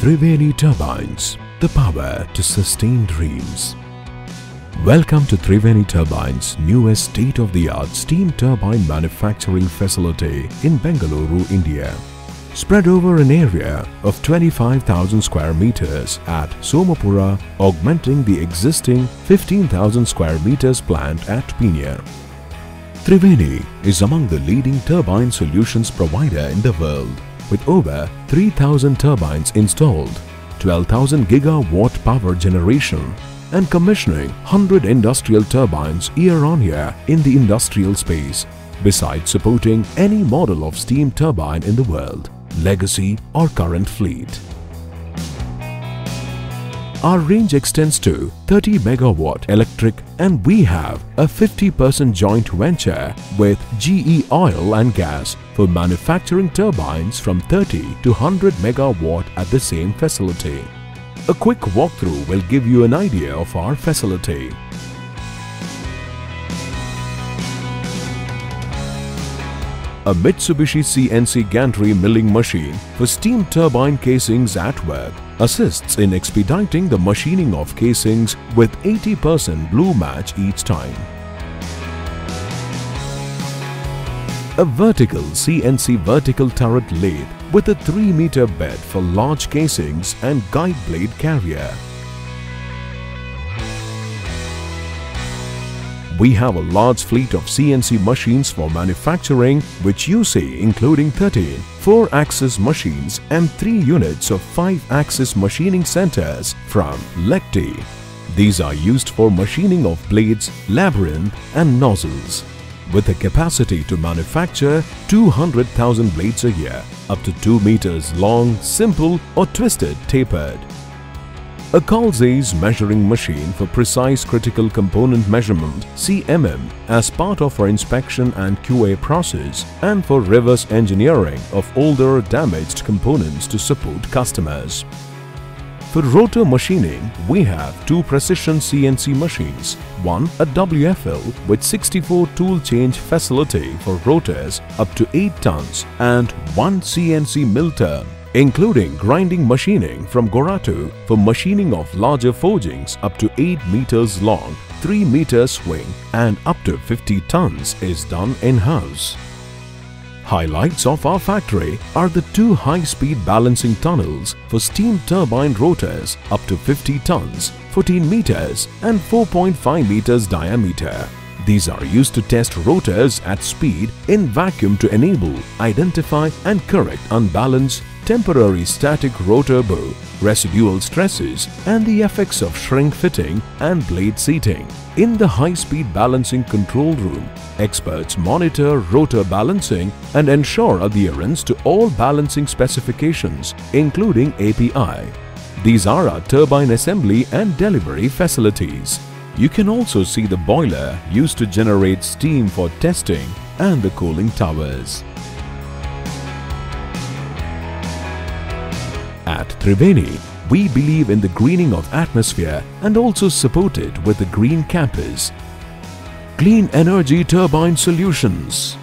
Triveni Turbines, the power to sustain dreams. Welcome to Triveni Turbines' newest state-of-the-art steam turbine manufacturing facility in Bengaluru, India. Spread over an area of 25,000 square meters at Somapura, augmenting the existing 15,000 square meters plant at Pune. Triveni is among the leading turbine solutions provider in the world, with over 3,000 turbines installed, 12,000 gigawatt power generation, and commissioning 100 industrial turbines year-on-year in the industrial space, besides supporting any model of steam turbine in the world, legacy or current fleet. Our range extends to 30 megawatt electric, and we have a 50% joint venture with GE Oil and Gas for manufacturing turbines from 30 to 100 megawatt at the same facility. A quick walkthrough will give you an idea of our facility. A Mitsubishi CNC gantry milling machine for steam turbine casings at work assists in expediting the machining of casings with 80% blue match each time. A vertical CNC vertical turret lathe with a 3-meter bed for large casings and guide blade carrier. We have a large fleet of CNC machines for manufacturing, which you see including 13 4-axis machines and 3 units of 5-axis machining centers from Lekti. These are used for machining of blades, labyrinth and nozzles, with a capacity to manufacture 200,000 blades a year, up to 2 meters long, simple or twisted tapered. A Calzais measuring machine for precise critical component measurement (CMM) as part of our inspection and QA process, and for reverse engineering of older damaged components to support customers. For rotor machining, we have 2 precision CNC machines, one a WFL with 64 tool change facility for rotors up to 8 tons and one CNC mill turn, including grinding machining from Goratu for machining of larger forgings up to 8 meters long, 3 meters swing and up to 50 tons is done in-house. Highlights of our factory are the 2 high-speed balancing tunnels for steam turbine rotors up to 50 tons, 14 meters and 4.5 meters diameter. These are used to test rotors at speed in vacuum to enable, identify and correct unbalanced, temporary static rotor bow, residual stresses and the effects of shrink fitting and blade seating. In the high-speed balancing control room, experts monitor rotor balancing and ensure adherence to all balancing specifications, including API. These are our turbine assembly and delivery facilities. You can also see the boiler used to generate steam for testing and the cooling towers. At Triveni, we believe in the greening of atmosphere and also support it with the Green Campus. Clean Energy Turbine Solutions.